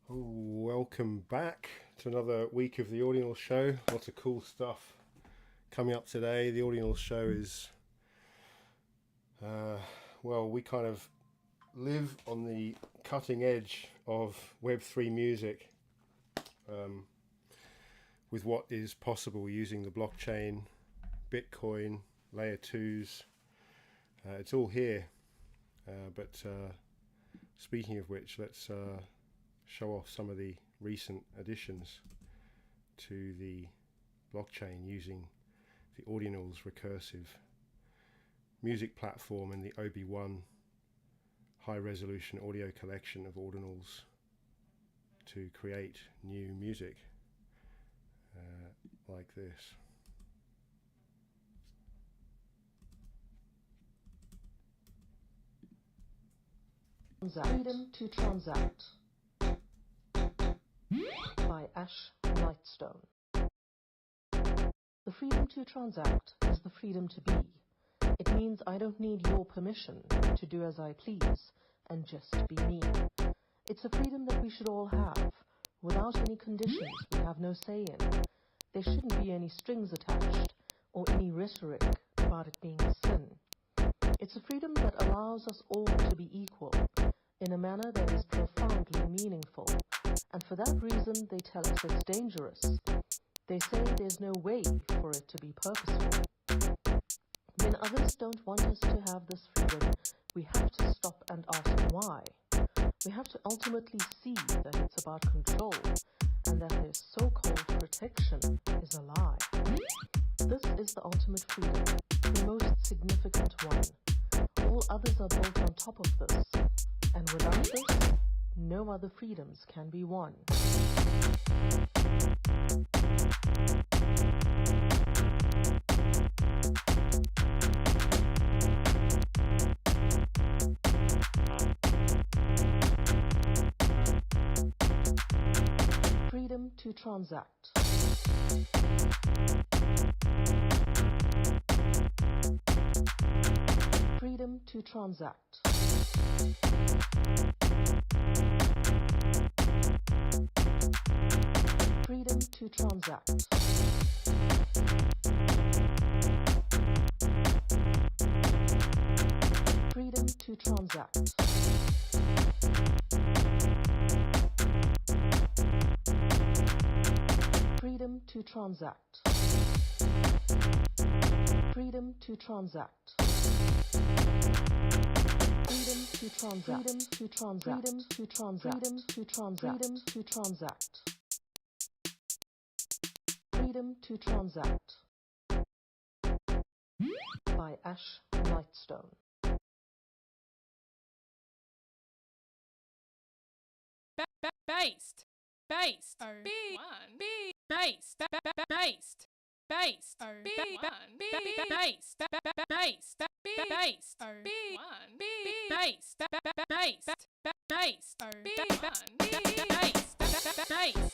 Welcome back to another week of the Audionals show. Lots of cool stuff coming up today. The Audionals show is, well, we kind of live on the cutting edge of Web3 music with what is possible using the blockchain, Bitcoin, layer 2s. It's all here. But speaking of which, let's show off some of the recent additions to the blockchain using the Audionals recursive music platform and the OB1 high resolution audio collection of Audionals to create new music like this. Freedom to Transact by Ash Lightstone. The freedom to transact is the freedom to be. It means I don't need your permission to do as I please and just be me. It's a freedom that we should all have. Without any conditions we have no say in. There shouldn't be any strings attached or any rhetoric about it being a sin. It's a freedom that allows us all to be equal in a manner that is profoundly meaningful. And for that reason, they tell us it's dangerous. They say there's no way for it to be purposeful. When others don't want us to have this freedom, we have to stop and ask why. We have to ultimately see that it's about control and that their so-called protection is a lie. This is the ultimate freedom, the most significant one. All others are built on top of this, and without this, no other freedoms can be won. Freedom to transact. Freedom to transact. Freedom to transact. Freedom to transact. Freedom to transact. Freedom to transact. Freedom to transact. Freedom to transact. Freedom to transact. Freedom to transact. Freedom to transact. Freedom to Transact by Ash Lightstone. Based. Based. B. Based. Based. Based. B. Based. Based. Based. Based. B. Based. Based. Based. B. Based. Based.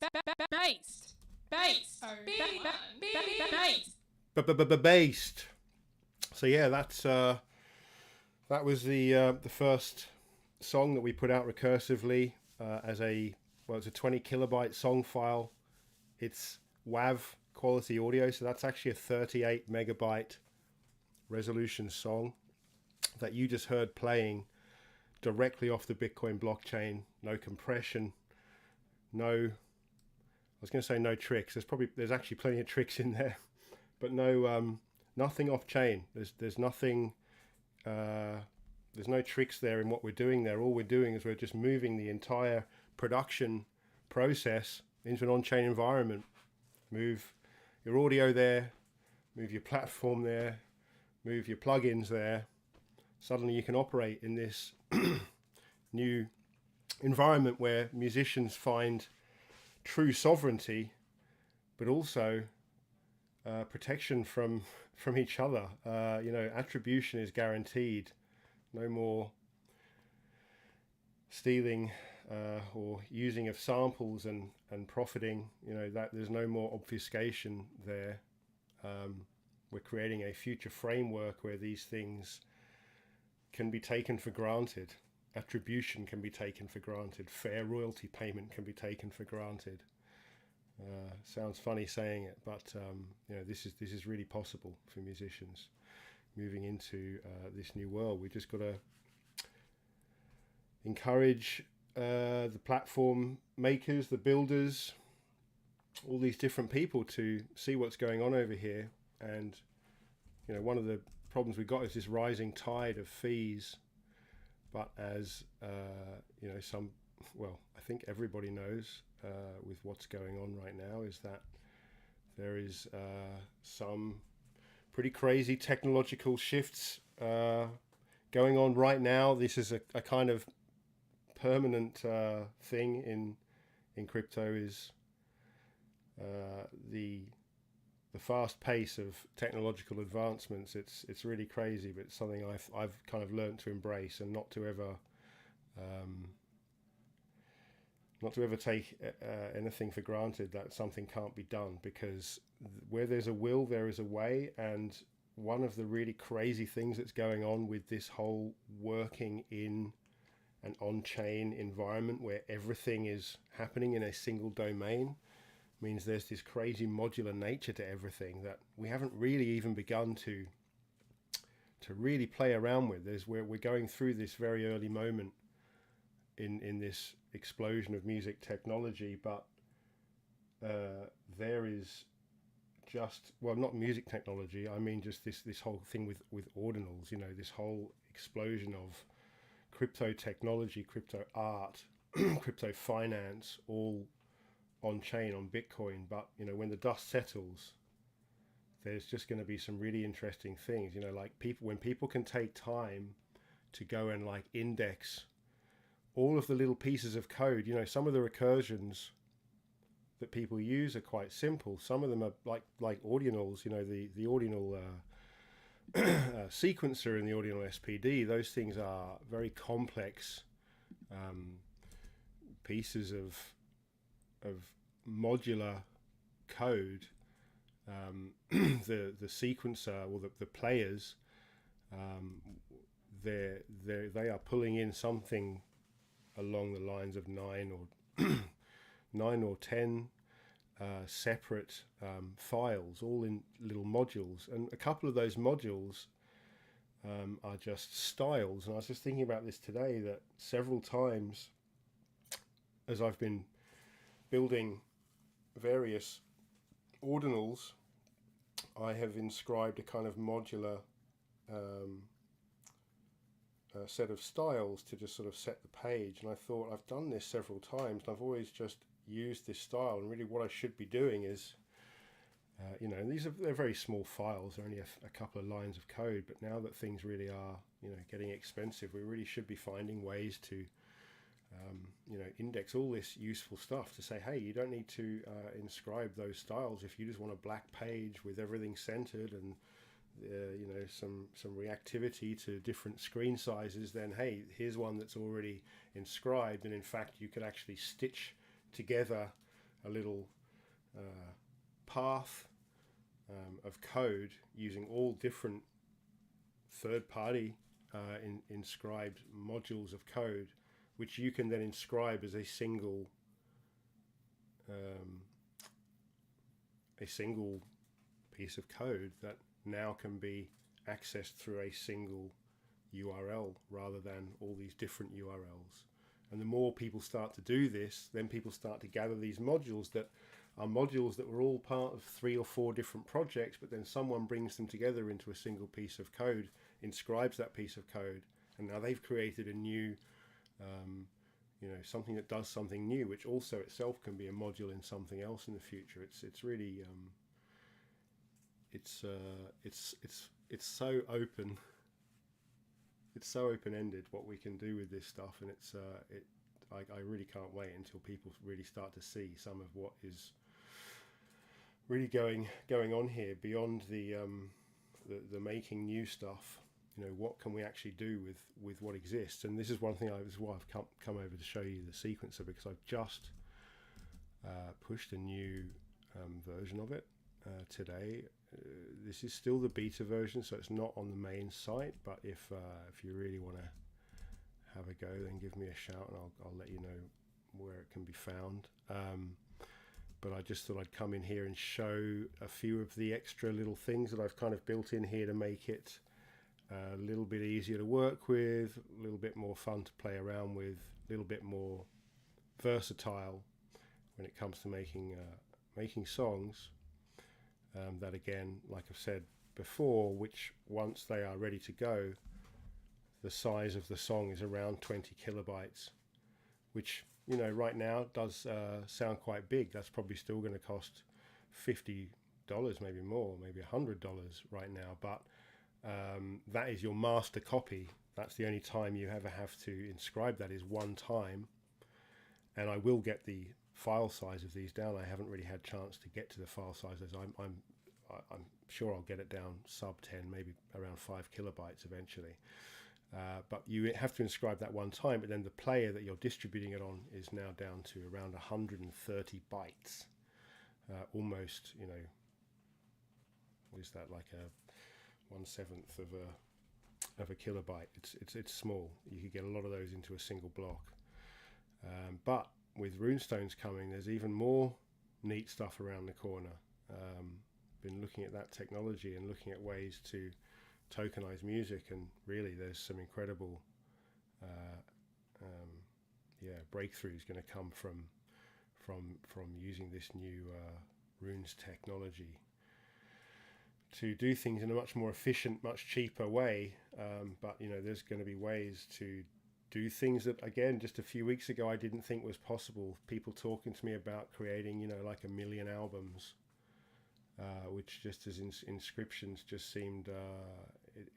based, based, Based. So yeah, that was the first song that we put out recursively as it's a 20 kilobyte song file. It's WAV quality audio, so that's actually a 38 megabyte resolution song that you just heard playing directly off the Bitcoin blockchain. No compression, no, I was going to say no tricks. There's actually plenty of tricks in there, but no, nothing off chain. There's nothing, there's no tricks there in what we're doing there. All we're doing is we're just moving the entire production process into an on-chain environment. Move your audio there, move your platform there, move your plugins there. Suddenly you can operate in this new environment where musicians find true sovereignty, but also protection from each other. Attribution is guaranteed. No more stealing or using of samples and profiting. That there's no more obfuscation there. We're creating a future framework where these things can be taken for granted. Attribution can be taken for granted. Fair royalty payment can be taken for granted. Sounds funny saying it, but this is really possible for musicians moving into this new world. We just got to encourage the platform makers, the builders, all these different people to see what's going on over here. And one of the problems we've got is this rising tide of fees. But as I think everybody knows with what's going on right now is that there is some pretty crazy technological shifts going on right now. This is a kind of permanent thing in crypto is the fast pace of technological advancements. It's really crazy, but it's something I've kind of learned to embrace and not to ever take anything for granted that something can't be done, because where there's a will, there is a way. And one of the really crazy things that's going on with this whole working in an on-chain environment where everything is happening in a single domain means there's this crazy modular nature to everything that we haven't really even begun to really play around with. We're going through this very early moment in this explosion of music technology, but there is just, well, not music technology, I mean just this whole thing with Audionals, this whole explosion of crypto technology, crypto art, crypto finance, all on chain on Bitcoin. But when the dust settles, there's just going to be some really interesting things. Like when people can take time to go and like index all of the little pieces of code. Some of the recursions that people use are quite simple. Some of them are like Audionals. The Audional sequencer in the Audional SPD. Those things are very complex pieces of modular code. The sequencer or the players, they are pulling in something along the lines of 9 or 10 separate files, all in little modules, and a couple of those modules are just styles. And I was just thinking about this today, that several times as I've been building various Audionals, I have inscribed a kind of modular set of styles to just sort of set the page. And I thought, I've done this several times and I've always just used this style, and really what I should be doing is they're very small files, they're only a couple of lines of code, but now that things really are getting expensive, we really should be finding ways to index all this useful stuff to say, hey, you don't need to inscribe those styles. If you just want a black page with everything centered and some reactivity to different screen sizes, then hey, here's one that's already inscribed, and in fact you could actually stitch together a little path of code using all different third-party inscribed modules of code, which you can then inscribe as a single piece of code that now can be accessed through a single URL rather than all these different URLs. And the more people start to do this, then people start to gather these modules that are modules that were all part of 3 or 4 different projects, but then someone brings them together into a single piece of code, inscribes that piece of code, and now they've created a new, something that does something new, which also itself can be a module in something else in the future. It's really, it's so open. It's so open-ended what we can do with this stuff, and I really can't wait until people really start to see some of what is really going on here beyond the making new stuff. What can we actually do with what exists? And this is one thing. This is why I've come over to show you the sequencer, because I've just pushed a new version of it today. This is still the beta version, so it's not on the main site, but if you really want to have a go, then give me a shout and I'll let you know where it can be found. But I just thought I'd come in here and show a few of the extra little things that I've kind of built in here to make it a little bit easier to work with, a little bit more fun to play around with, a little bit more versatile when it comes to making songs. That again, like I've said before, which once they are ready to go, the size of the song is around 20 kilobytes, which right now does sound quite big. That's probably still going to cost $50, maybe more, maybe $100 right now, but that is your master copy. That's the only time you ever have to inscribe that, is one time. And I will get the file size of these down. I haven't really had a chance to get to the file sizes. I'm sure I'll get it down sub 10, maybe around 5 kilobytes eventually. But you have to inscribe that one time, but then the player that you're distributing it on is now down to around 130 bytes. Almost, what is that, like a 1/7 of a kilobyte? It's small. You could get a lot of those into a single block. But with runestones coming, there's even more neat stuff around the corner. Been looking at that technology and looking at ways to tokenize music, and really there's some incredible breakthroughs going to come from using this new runes technology to do things in a much more efficient, much cheaper way. But there's going to be ways to do things that, again, just a few weeks ago I didn't think was possible. People talking to me about creating like 1 million albums, which just as inscriptions just seemed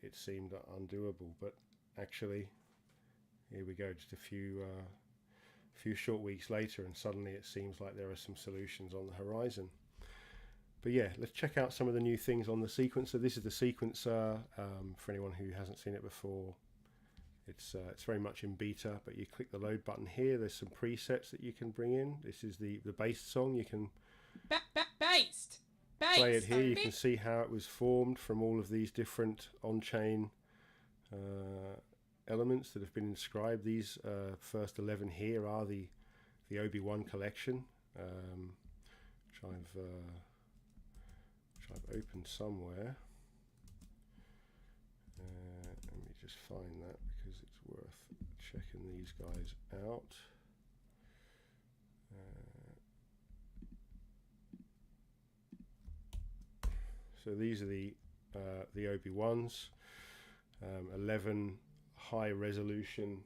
it seemed undoable. But actually, here we go, just a few short weeks later, and suddenly it seems like there are some solutions on the horizon. But yeah, let's check out some of the new things on the sequencer. This is the sequencer. For anyone who hasn't seen it before, it's very much in beta, but you click the load button here. There's some presets that you can bring in. This is the based song. You can based play it here. You can see how it was formed from all of these different on-chain elements that have been inscribed. These first 11 here are the Obi-Wan collection, which I've opened somewhere. Let me just find that, because it's worth checking these guys out. So these are the Obi-Wans, 11 high resolution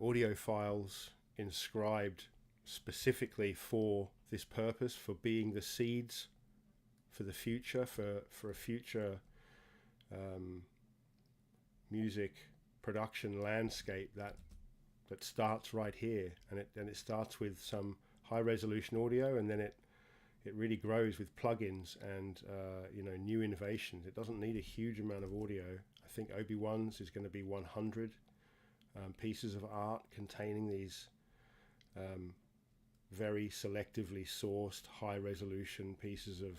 audio files inscribed specifically for this purpose, for being the seeds for the future, for a future music production landscape that starts right here, and it starts with some high resolution audio, and then it really grows with plugins and new innovations. It doesn't need a huge amount of audio. I think Obi-Wan's is going to be 100 pieces of art containing these very selectively sourced high resolution pieces of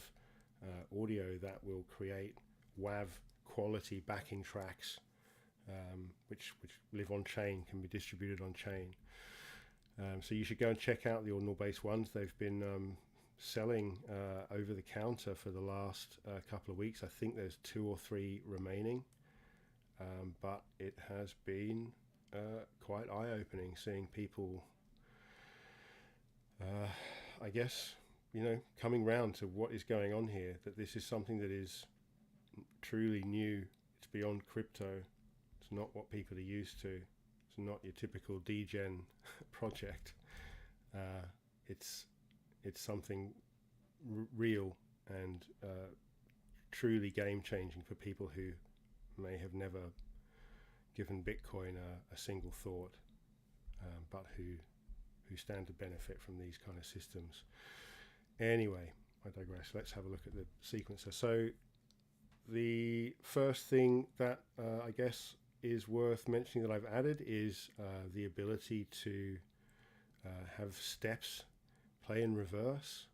audio that will create WAV quality backing tracks, which live on chain, can be distributed on chain. So you should go and check out the ordinal based ones. They've been selling over the counter for the last couple of weeks. I think there's 2 or 3 remaining, but it has been quite eye-opening seeing people, I guess, coming round to what is going on here, that this is something that is truly new. It's beyond crypto. It's not what people are used to. It's not your typical degen project. It's something real and truly game-changing for people who may have never given Bitcoin a single thought, but who stand to benefit from these kind of systems. Anyway, I digress. Let's have a look at the sequencer. So the first thing that I guess is worth mentioning that I've added is the ability to have steps play in reverse.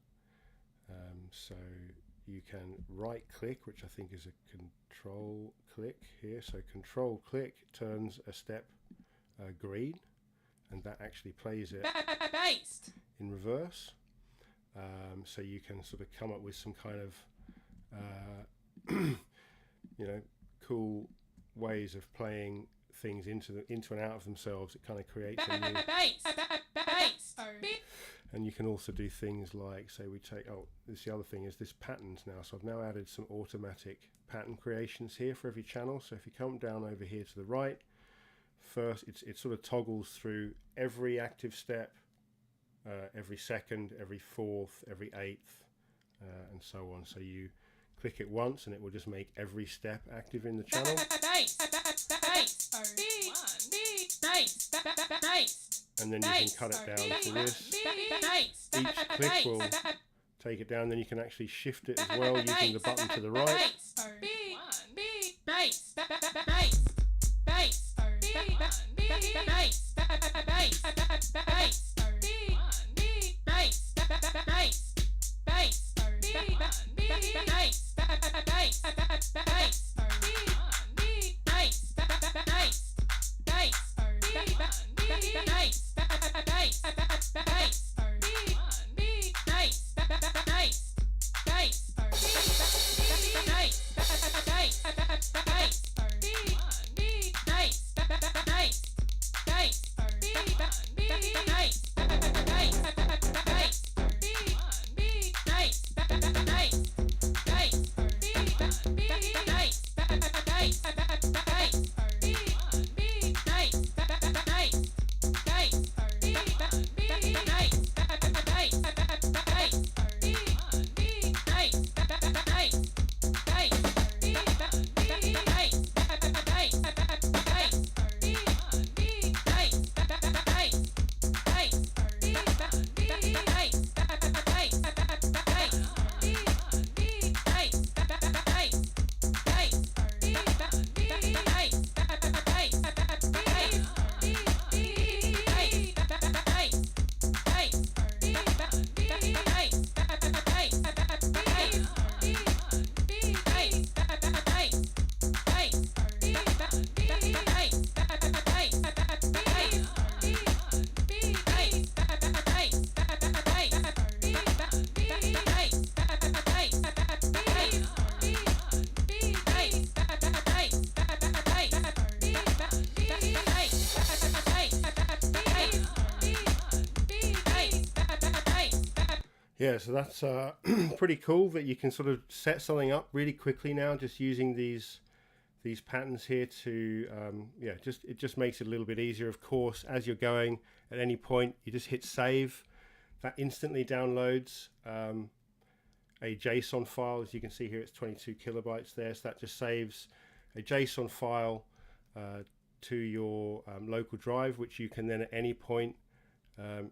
So you can right click, which I think is a control click here. So control click turns a step green, and that actually plays it in reverse. So you can sort of come up with some kind of cool ways of playing things into and out of themselves. It kind of creates a new... And you can also do things like, say we take, this the other thing is this patterns now. So I've now added some automatic pattern creations here for every channel. So if you come down over here to the right, first it sort of toggles through every active step, every second, every fourth, every eighth, and so on. So you click it once and it will just make every step active in the channel. And then you can cut it down to this. Each click will take it down, then you can actually shift it as well using the button to the right. Yeah, so that's pretty cool that you can sort of set something up really quickly now, just using these patterns here to it just makes it a little bit easier. Of course, as you're going at any point, you just hit save. That instantly downloads a JSON file. As you can see here, it's 22 kilobytes there. So that just saves a JSON file to your local drive, which you can then at any point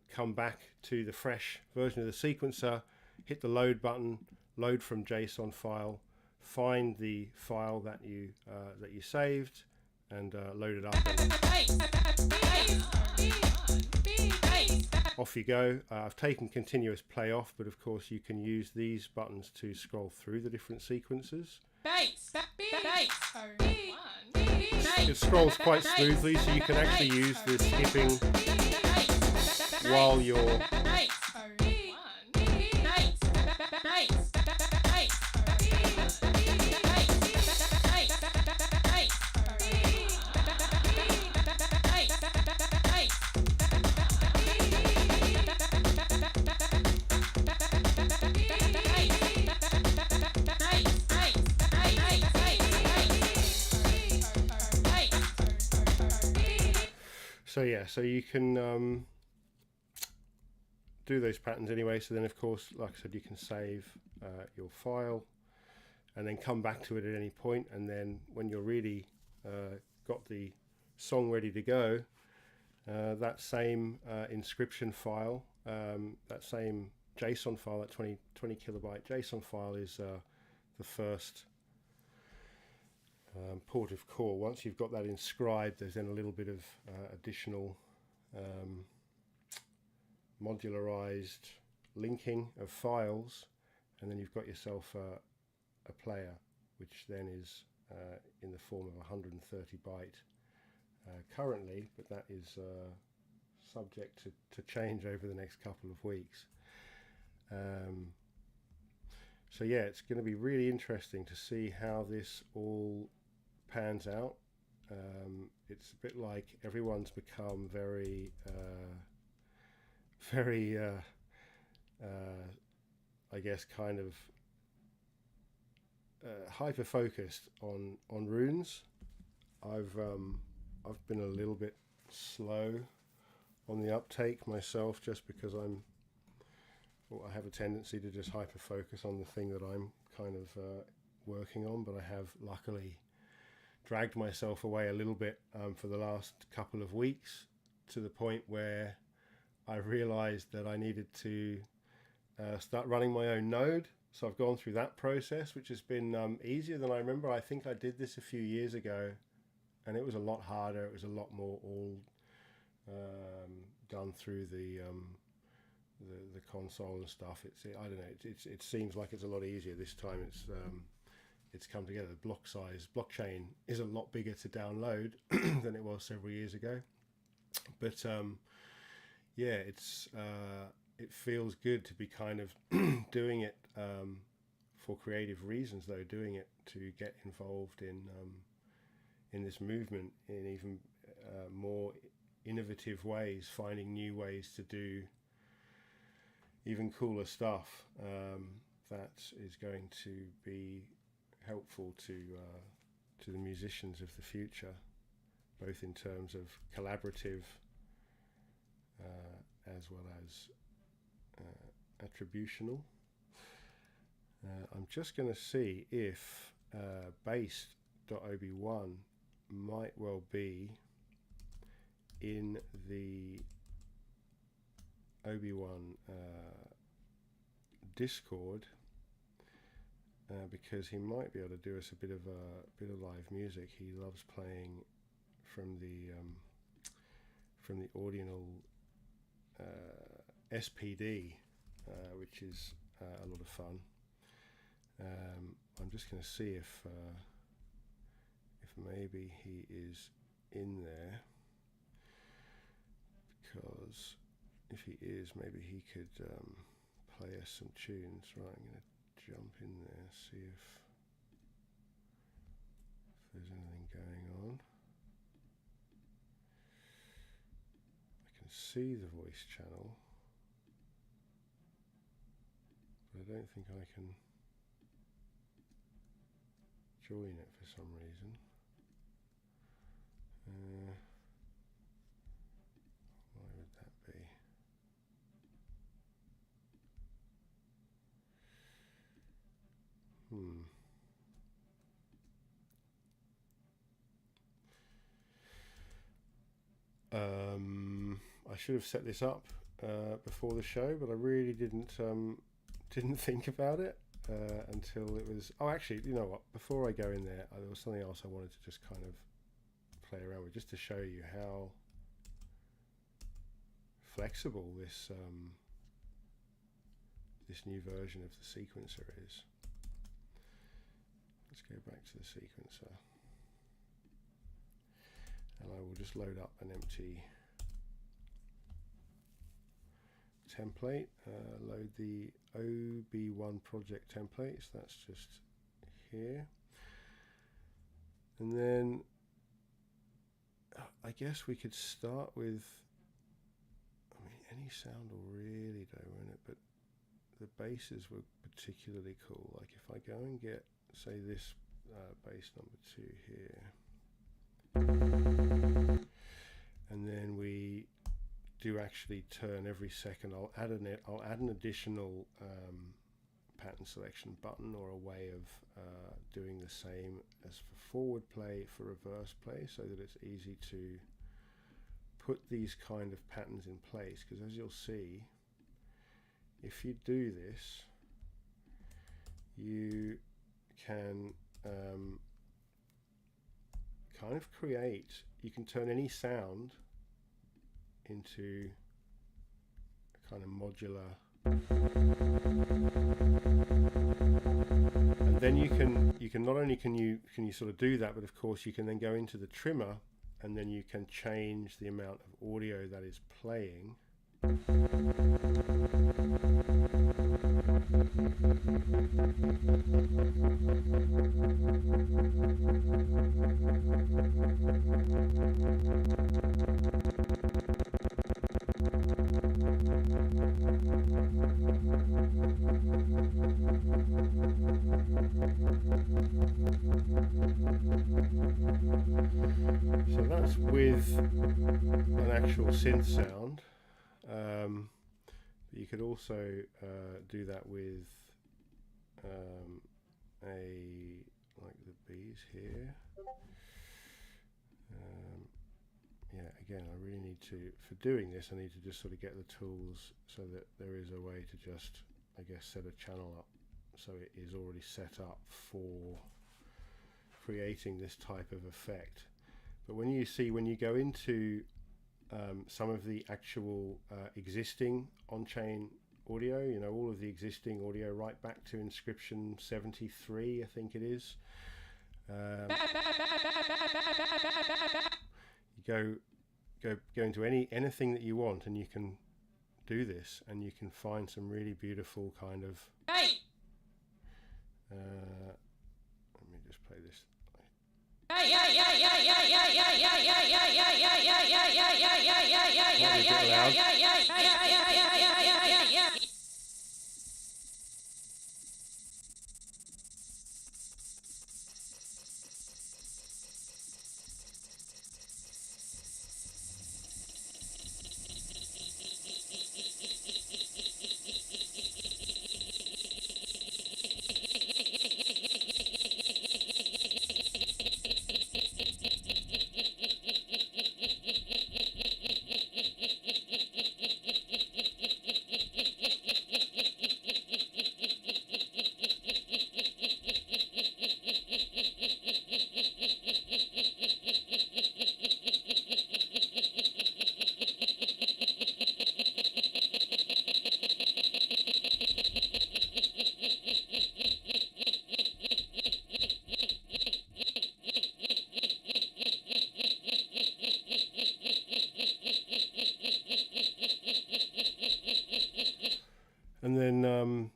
come back to the fresh version of the sequencer, hit the load button, load from JSON file, find the file that you saved, and load it up. off you go. I've taken continuous play off, but of course you can use these buttons to scroll through the different sequences. It scrolls quite smoothly, so you can actually use the skipping while you're so you can do those patterns anyway. So then, of course, like I said, you can save your file and then come back to it at any point. And then when you're really got the song ready to go, that same inscription file, that same JSON file, that 20 kilobyte JSON file is the first port of call. Once you've got that inscribed, there's then a little bit of additional modularized linking of files, and then you've got yourself a player, which then is in the form of 130 byte currently, but that is subject to change over the next couple of weeks. So yeah, it's going to be really interesting to see how this all pans out. It's a bit like everyone's become very I guess kind of hyper focused on runes. I've been a little bit slow on the uptake myself, just because I have a tendency to just hyper focus on the thing that I'm kind of working on, but I have luckily dragged myself away a little bit for the last couple of weeks, to the point where I realized that I needed to start running my own node. So I've gone through that process, which has been easier than I remember. I think I did this a few years ago, and it was a lot harder. It was a lot more all done through the console and stuff. I don't know. It seems like it's a lot easier this time. It's come together. The blockchain is a lot bigger to download than it was several years ago. But yeah, it feels good to be kind of doing it for creative reasons, though, doing it to get involved in this movement in even more innovative ways, finding new ways to do even cooler stuff that is going to be helpful to the musicians of the future, both in terms of collaborative as well as attributional. I'm just going to see if based.ob1 might well be in the Obi-Wan Discord, because he might be able to do us a bit of live music. He loves playing from the Audional SPD, which is a lot of fun. I'm just going to see if maybe he is in there, because if he is, maybe he could play us some tunes. Right, I'm going to jump in there, see if there's anything going on. I can see the voice channel, but I don't think I can join it for some reason. Why would that be? I should have set this up before the show, but I really didn't think about it until it was. Oh, actually, you know what? Before I go in there, there was something else I wanted to just kind of play around with, just to show you how flexible this this new version of the sequencer is. Let's go back to the sequencer, and I will just load up an empty template, load the OB1 project template, so that's just here. And then I guess we could start with, I mean, any sound will really do, won't it? But the basses were particularly cool. Like if I go and get, say, this bass number 2 here, and then we do actually turn every second, I'll add an additional pattern selection button, or a way of doing the same as for forward play, for reverse play, so that it's easy to put these kind of patterns in place. Because as you'll see, if you do this, you can kind of create, you can turn any sound into a kind of modular, and then you can not only can you sort of do that, but of course you can then go into the trimmer, and then you can change the amount of audio that is playing. So that's with an actual synth sound. But you could also do that with like the B's here. Yeah, again, I really need to, for doing this, I need to just sort of get the tools so that there is a way to just, I guess, set a channel up so it is already set up for creating this type of effect. But when you go into some of the actual existing on-chain audio, you know, all of the existing audio right back to inscription 73, I think it is. You go into anything that you want, and you can do this, and you can find some really beautiful kind of. Let me just play this. And then,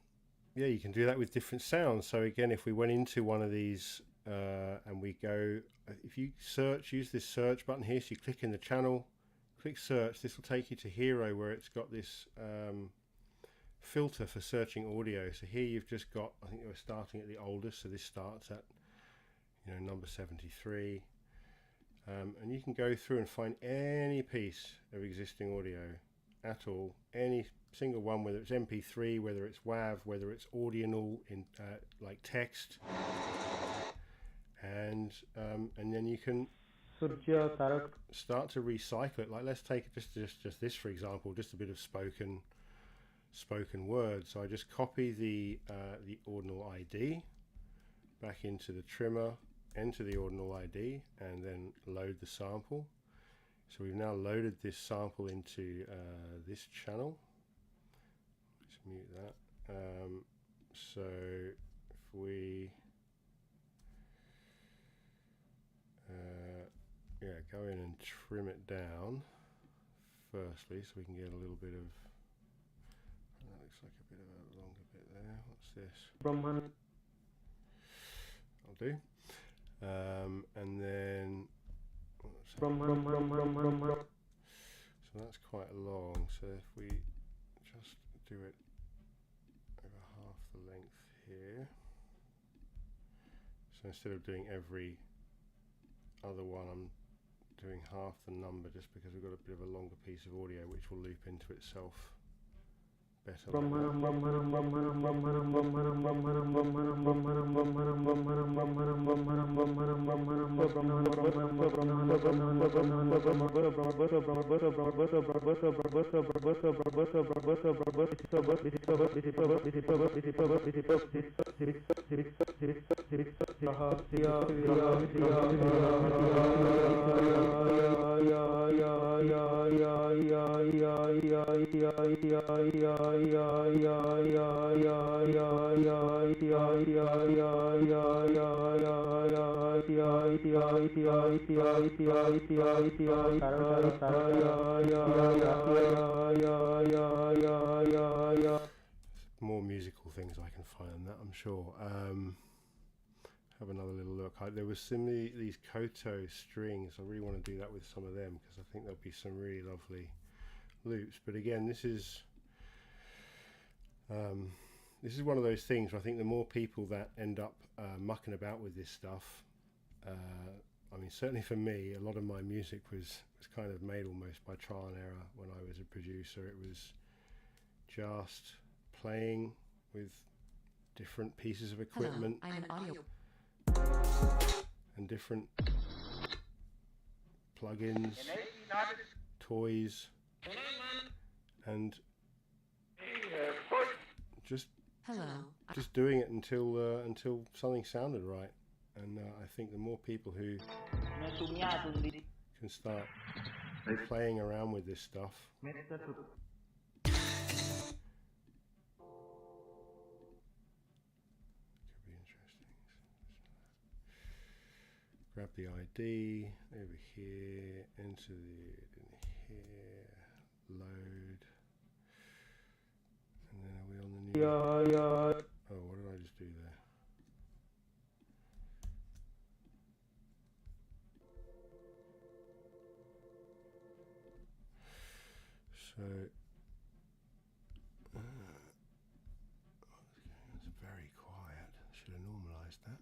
yeah, you can do that with different sounds. So again, if we went into one of these and we go, if you search, use this search button here. So you click in the channel, click search. This will take you to Hero, where it's got this filter for searching audio. So here you've just got, I think we're starting at the oldest. So this starts at, you know, number 73. And you can go through and find any piece of existing audio at all, any single one, whether it's MP3, whether it's WAV, whether it's Audional in like text, and then you can start to recycle it. Like, let's take just this for example, just a bit of spoken word. So I just copy the ordinal ID back into the trimmer, enter the ordinal ID, and then load the sample. So we've now loaded this sample into this channel. Let's mute that. So if we go in and trim it down firstly, so we can get a little bit of, that looks like a bit of a longer bit there. What's this? I'll do. And then so that's quite long, so if we just do it over half the length here, so instead of doing every other one, I'm doing half the number just because we've got a bit of a longer piece of audio which will loop into itself better. More musical things I can find on that, I'm sure. Have another little look. There was these Koto strings. I really want to do that with some of them because I think there'll be some really lovely loops. But again, this is one of those things where I think the more people that end up mucking about with this stuff, I mean, certainly for me, a lot of my music was kind of made almost by trial and error when I was a producer. It was just playing with different pieces of equipment. Hello, I'm an audio and different plugins, toys, and just doing it until something sounded right. And I think the more people who can start playing around with this stuff, grab the ID over here, enter it in here, load, and then are we on the new? Oh, what did I just do there? So it's very quiet. Should have normalized that.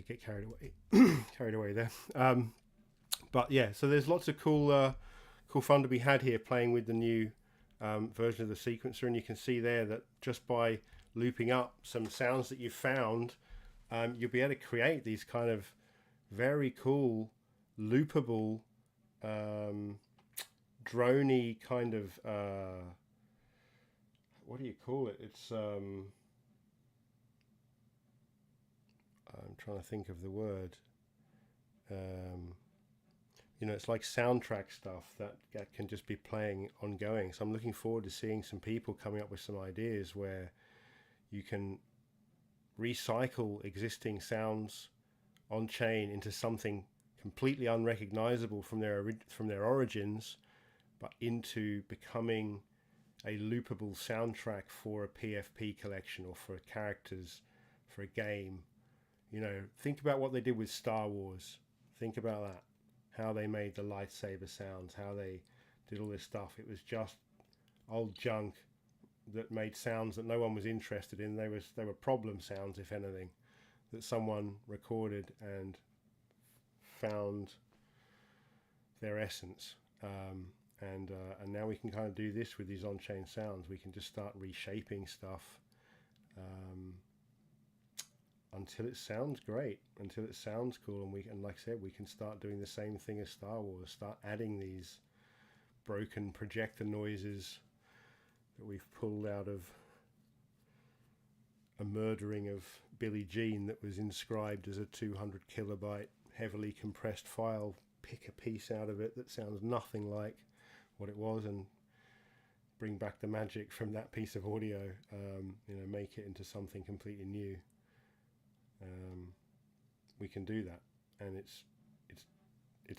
get carried away there. But yeah, so there's lots of cool fun to be had here playing with the new version of the sequencer, and you can see there that just by looping up some sounds that you've found, you'll be able to create these kind of very cool loopable droney kind of what do you call it? It's I'm trying to think of the word. You know, it's like soundtrack stuff that can just be playing ongoing. So I'm looking forward to seeing some people coming up with some ideas where you can recycle existing sounds on chain into something completely unrecognizable from their origins, but into becoming a loopable soundtrack for a PFP collection or for characters for a game. You know, think about what they did with Star Wars. Think about that. How they made the lightsaber sounds, how they did all this stuff. It was just old junk that made sounds that no one was interested in. They were problem sounds, if anything, that someone recorded and found their essence. And now we can kind of do this with these on-chain sounds. We can just start reshaping stuff until it sounds great, until it sounds cool, and like I said, we can start doing the same thing as Star Wars, start adding these broken projector noises that we've pulled out of a murdering of Billie Jean that was inscribed as a 200 kilobyte heavily compressed file. Pick a piece out of it that sounds nothing like what it was and bring back the magic from that piece of audio, you know, make it into something completely new. We can do that, and it's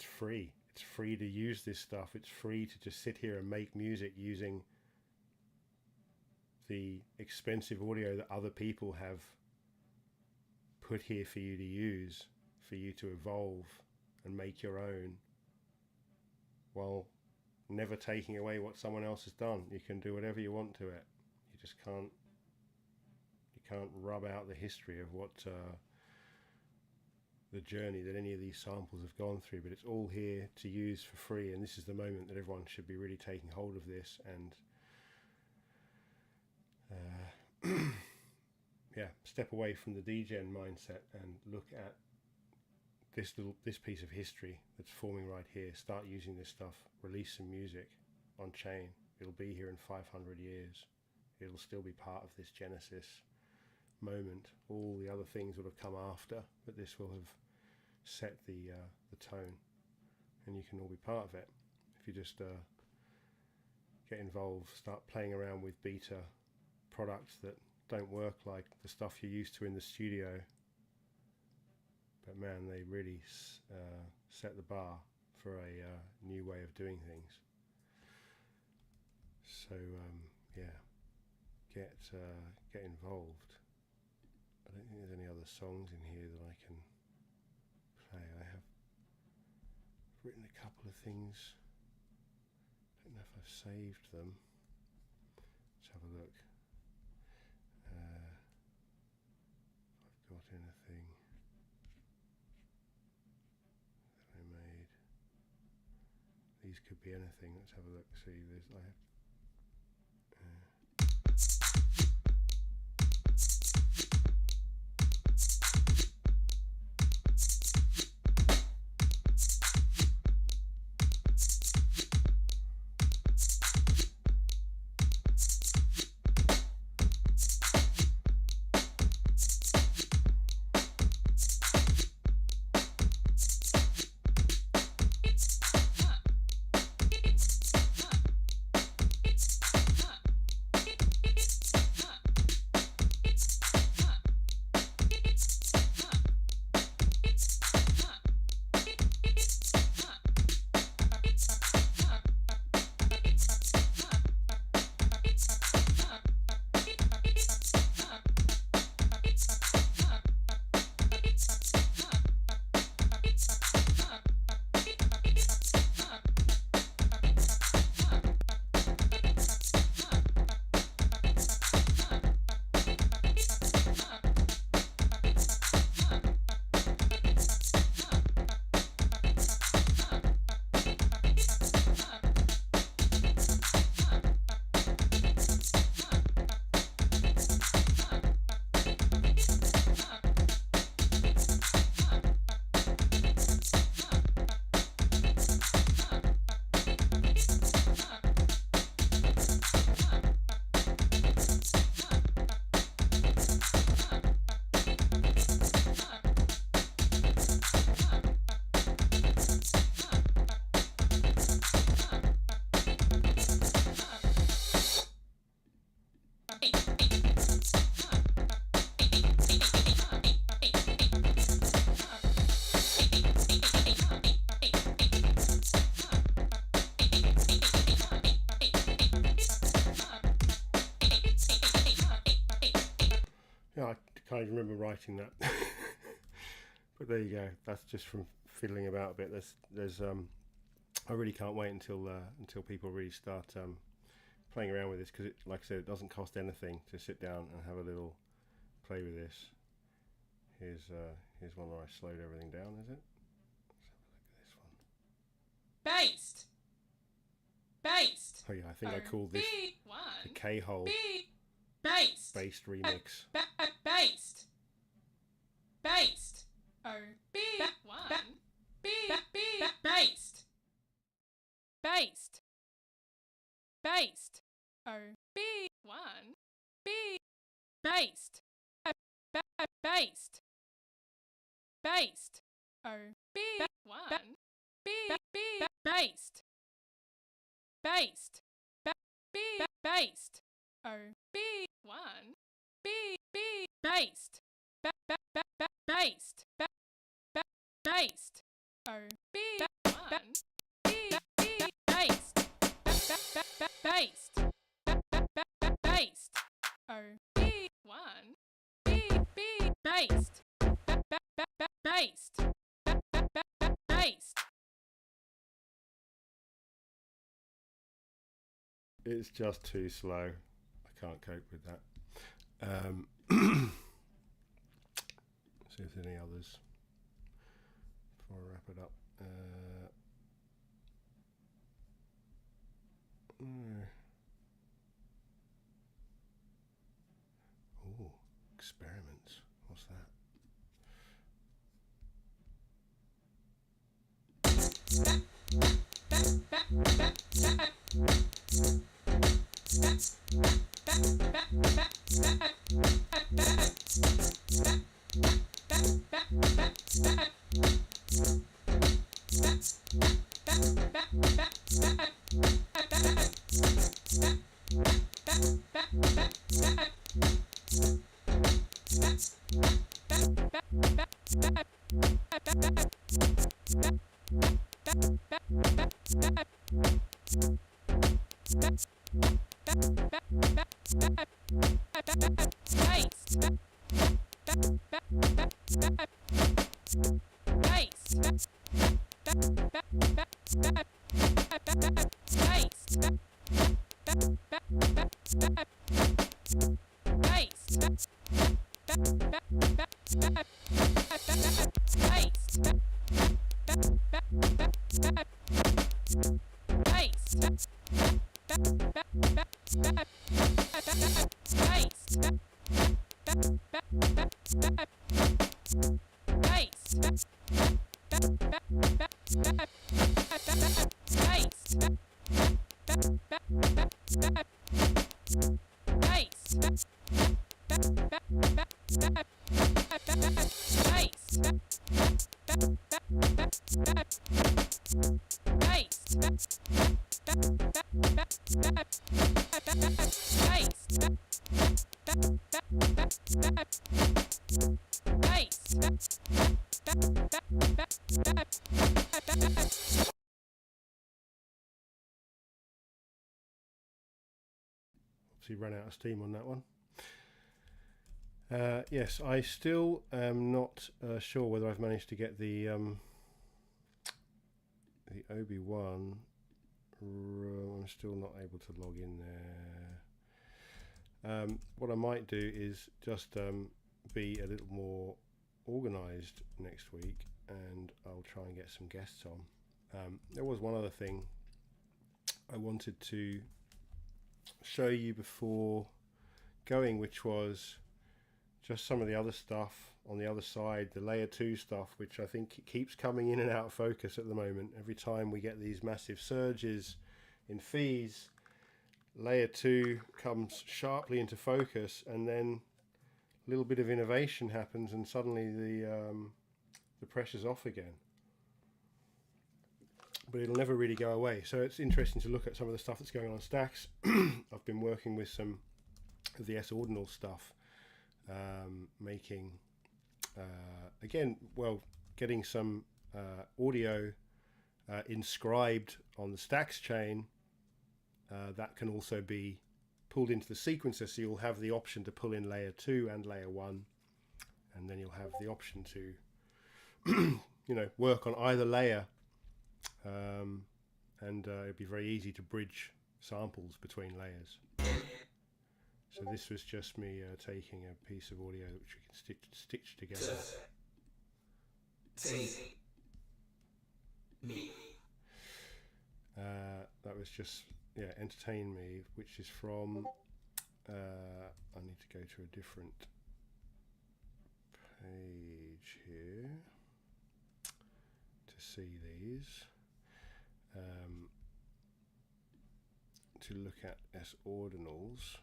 free. It's free to use this stuff. It's free to just sit here and make music using the expensive audio that other people have put here for you to use, for you to evolve and make your own, while never taking away what someone else has done. You can do whatever you want to it. You just can't rub out the history of what the journey that any of these samples have gone through, but it's all here to use for free, and this is the moment that everyone should be really taking hold of this and yeah, step away from the degen mindset and look at this piece of history that's forming right here. Start using this stuff, release some music on chain. It'll be here in 500 years. It'll still be part of this Genesis moment. All the other things will have come after, but this will have set the tone, and you can all be part of it if you just get involved, start playing around with beta products that don't work like the stuff you're used to in the studio, but man, they really set the bar for a new way of doing things. So yeah, get involved. I don't think there's any other songs in here that I can play. I have written a couple of things. I don't know if I've saved them. Let's have a look. If I've got anything that I made. These could be anything. Let's have a look. See, I have. Yeah, I can't even remember writing that. But there you go. That's just from fiddling about a bit. There's I really can't wait until people really start playing around with this, because like I said, it doesn't cost anything to sit down and have a little play with this. Here's one where I slowed everything down. Is it? Let's have a look at this one. Based. Oh yeah, I think I called this the K-hole based remix. Based. Oh, B1. Based. Oh, B1. Based. Based. Oh, B1. Based. Based. Oh, B1. Based. Based. Based. Oh, B1. Based. Based. Based. Oh, B1. Based. Based. Based. It's just too slow. I can't cope with that. See if there's any others before I wrap it up. Oh, experiments. What's that? Obviously ran out of steam on that one. Yes, I still am not sure whether I've managed to get the OB1. I'm still not able to log in there. What I might do is just be a little more organized next week, and I'll try and get some guests on. There was one other thing I wanted to show you before going, which was just some of the other stuff on the other side, the layer 2 stuff, which I think keeps coming in and out of focus at the moment. Every time we get these massive surges in fees, layer 2 comes sharply into focus, and then a little bit of innovation happens and suddenly the pressure's off again. But it'll never really go away. So it's interesting to look at some of the stuff that's going on Stacks. I've been working with some the S-ordinal stuff, making again, well, getting some audio inscribed on the stacks chain. That can also be pulled into the sequencer, so you'll have the option to pull in layer 2 and layer 1, and then you'll have the option to work on either layer, and it'd be very easy to bridge samples between layers. So this was just me taking a piece of audio which we can stitch together. That was just Entertain Me, which is from I need to go to a different page here to see these, to look at S-ordinals,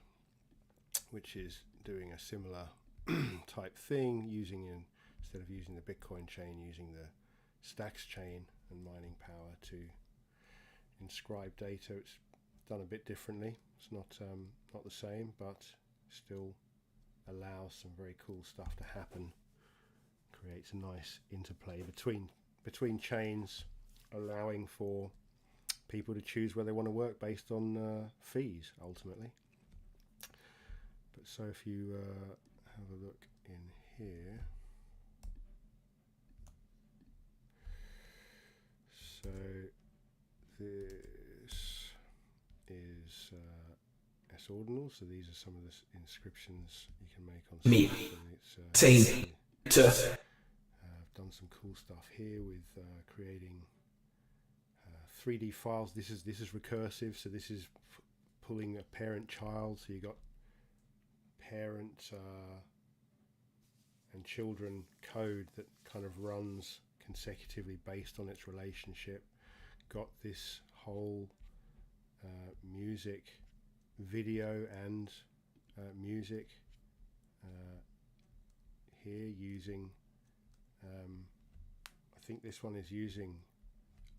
which is doing a similar type thing, instead of using the Bitcoin chain, using the stacks chain and mining power to inscribe data. It's done a bit differently. It's not the same, but still allows some very cool stuff to happen. Creates a nice interplay between chains, allowing for people to choose where they want to work based on fees ultimately. But so if you have a look in here, so this is S-ordinal. So these are some of the inscriptions you can make on I've done some cool stuff here with creating 3D files. This is recursive, so this is pulling a parent-child. So you got parent and children code that kind of runs consecutively based on its relationship. Got this whole music, video and music here using I think this one is using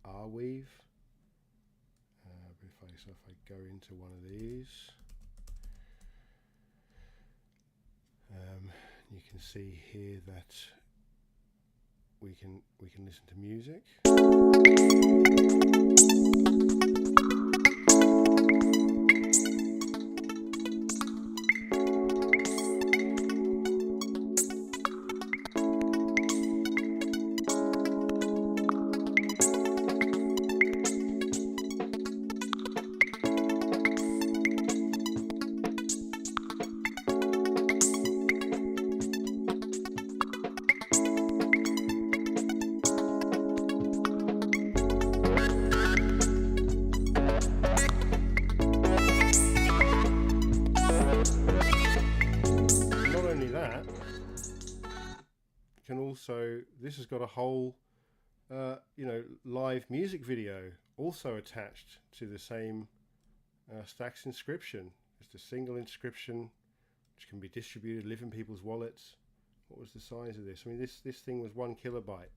Arweave. If I go into one of these, you can see here that we can listen to music. So this has got a whole live music video also attached to the same stacks inscription. Just a single inscription which can be distributed, live in people's wallets. What was the size of this? I mean, this thing was 1 kilobyte.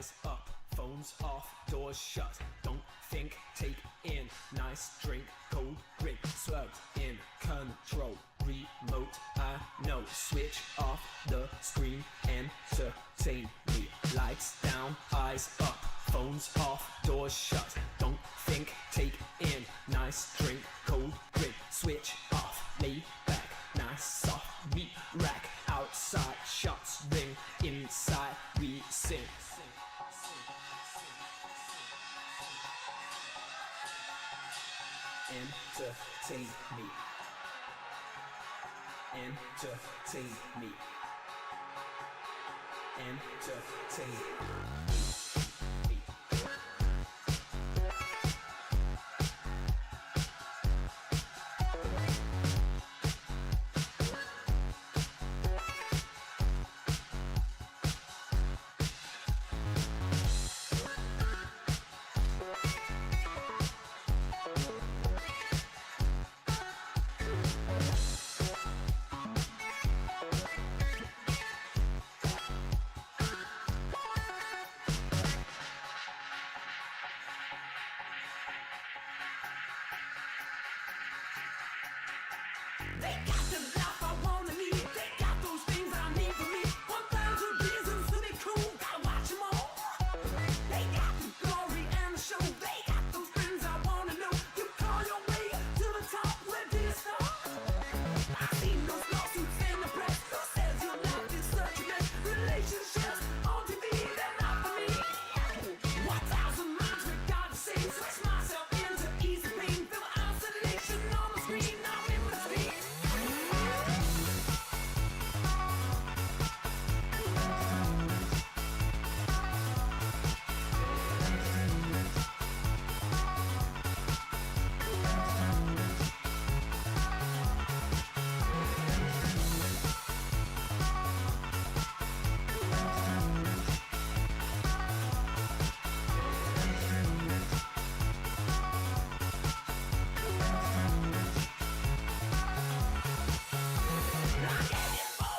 eyes up, phones off, doors shut. Don't think, take in, nice drink, cold grin, swerved in control, remote, I know, switch off the screen, entertain me, lights down, eyes up, phones off, doors shut. Don't think, take in, nice drink, cold grin, switch off, lay back, nice soft meat rack, outside shots ring, inside we sing. Entertain me. Entertain me. Entertain me. They got the life I wanna lead. They got those things that I need for me. 1,000 reasons to be cool. Gotta watch them all. They got the glory and the show. They got those things I wanna know. You call your way to the top. Where do you start? I've seen those lawsuits in the press. Who says your life is such a mess? Relationships on TV, they're not for me. 1,000 minds we gotta sing. Switch myself into easy pain. Feel the isolation on the screen. I'm in between.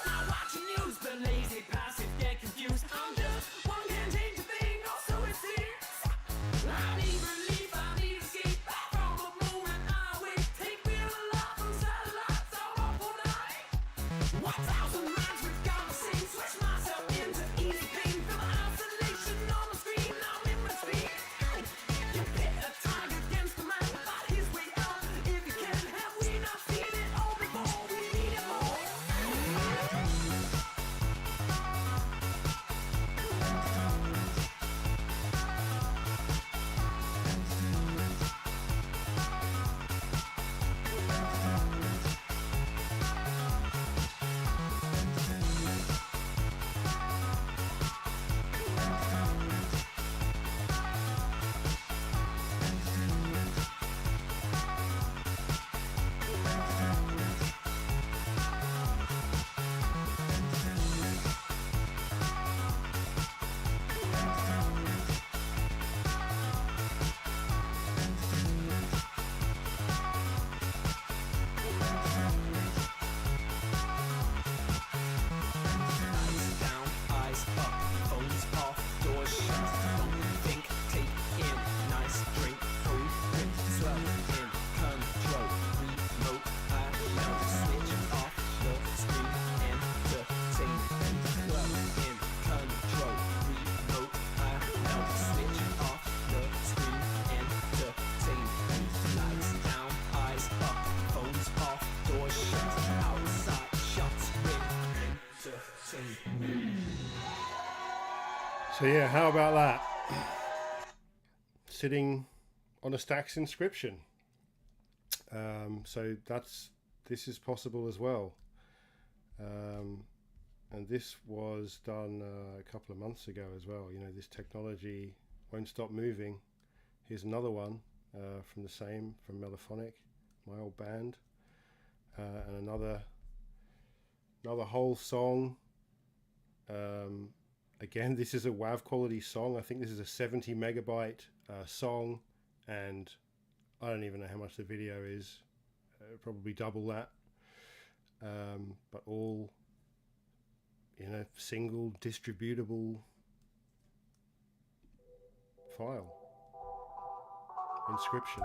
Not watching news, but lazy, passive, get confused. I'm just one can change a thing, or so it seems. I need relief, I need escape from the moment I wake. Take me alive from satellites all up all night. 1,000 minds we've got to sing. Switch myself into easy pain. Feel the isolation on the screen. I'm in between. You pit a tiger against the man, fight his way out if you can. Have we not seen it all before? We need it more. Lights down, eyes up, phones off, doors shut. Don't think, take in, nice drink, cold grip, swell in control, remote, I know, switch off the screen, entertain me. Swell in control, remote, I know, switch off the screen, entertain me. Lights down, eyes up, phones off, doors shut, outside shots ring, entertain me. So yeah, how about that? Sitting on a Stacks inscription. So this is possible as well. And this was done a couple of months ago as well. You know, this technology won't stop moving. Here's another one from Mellophonic, my old band, and another whole song. Again, this is a WAV quality song. I think this is a 70 megabyte song, and I don't even know how much the video is. Probably double that. But all, you know, single distributable file. Inscription.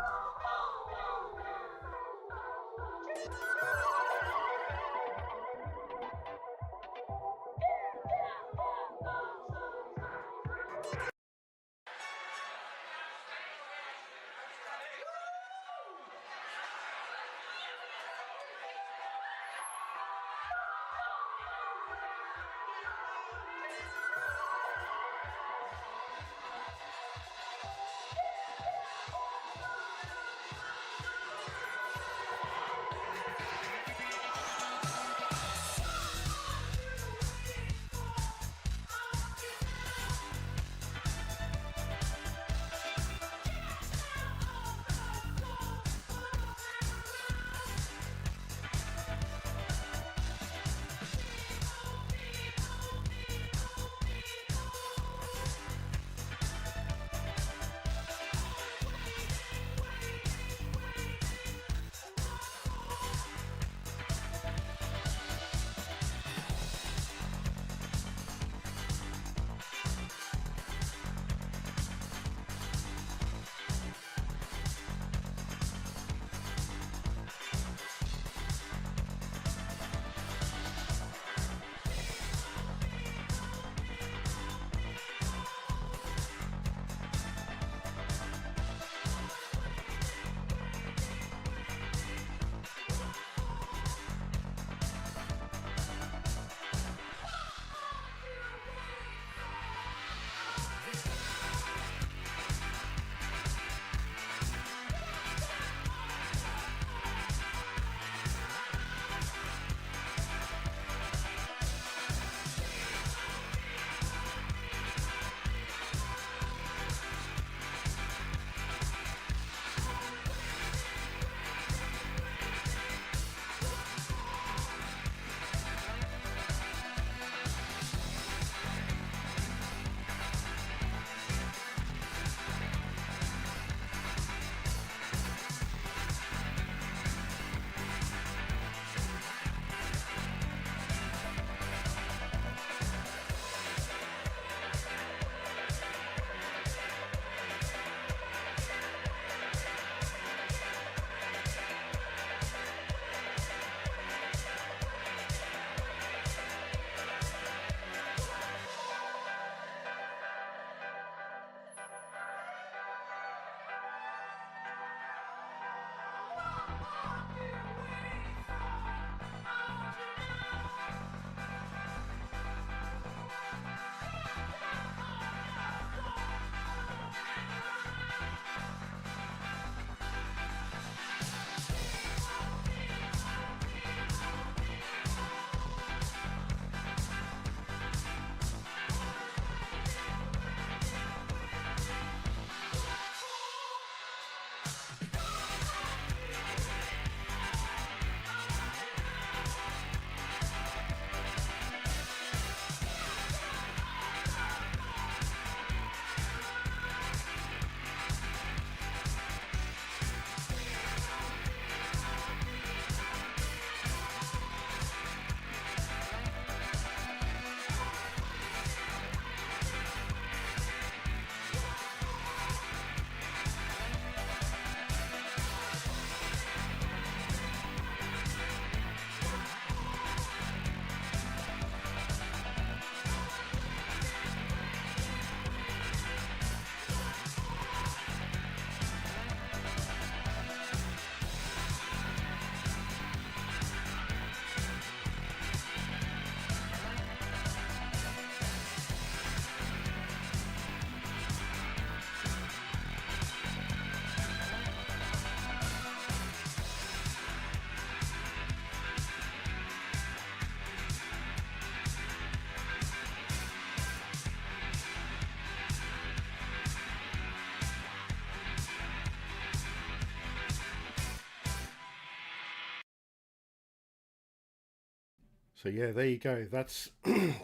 So yeah, there you go. That's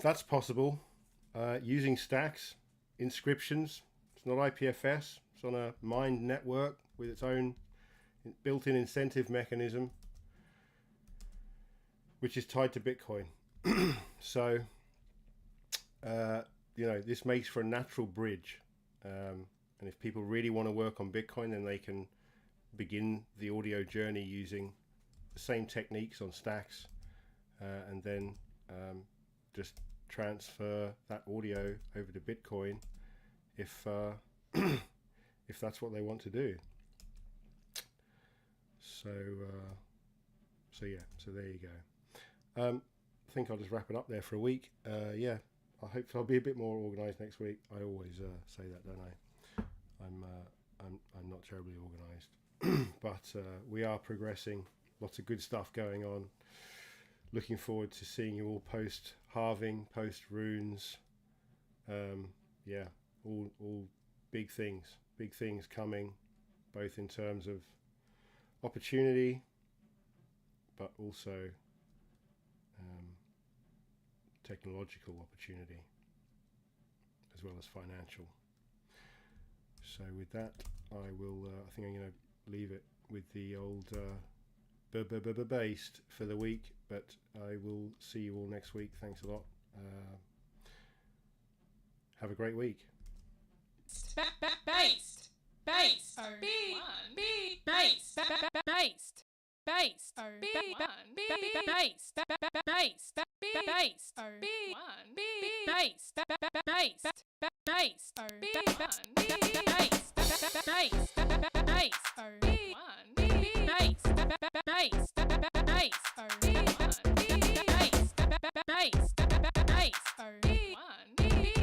that's possible using stacks, inscriptions. It's not IPFS. It's on a mined network with its own built-in incentive mechanism, which is tied to Bitcoin. So you know, this makes for a natural bridge, and And if people really want to work on Bitcoin, then they can begin the audio journey using the same techniques on stacks, and then just transfer that audio over to Bitcoin if if that's what they want to do. So so there you go. I think I'll just wrap it up there for a week. Yeah, I hope I'll be a bit more organized next week. I always say that, don't I? I'm not terribly organized, but we are progressing. Lots of good stuff going on. Looking forward to seeing you all post halving, post runes. Yeah, all big things coming, both in terms of opportunity, but also technological opportunity, as well as financial. So with that, I will. I think I'm going to leave it with the old based for the week, but I will see you all next week. Thanks a lot. Have a great week. Based. Based. B1. B. Based. Based. Based. B1. B. Based. Based. Based. B1. B. Based. Based. Based. B1. B. Based. Based. Based. B1. B. Based. Based. Based. B1. B. Based. Based. Based. B1. B. Based. Based. Based. B1. B.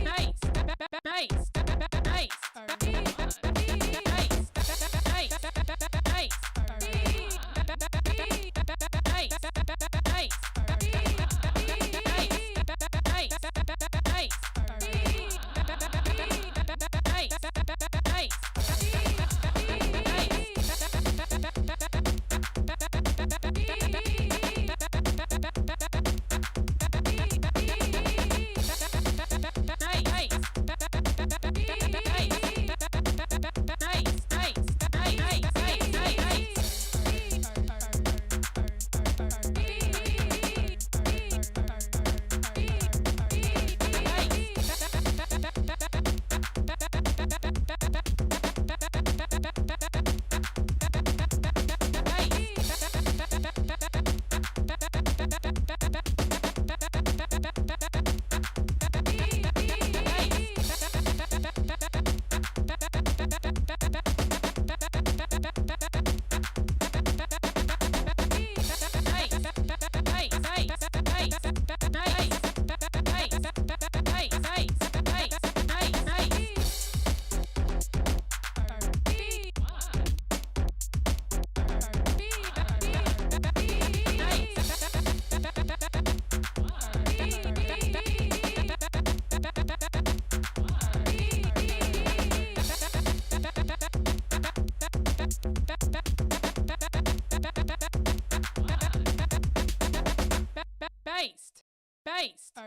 Based. Based.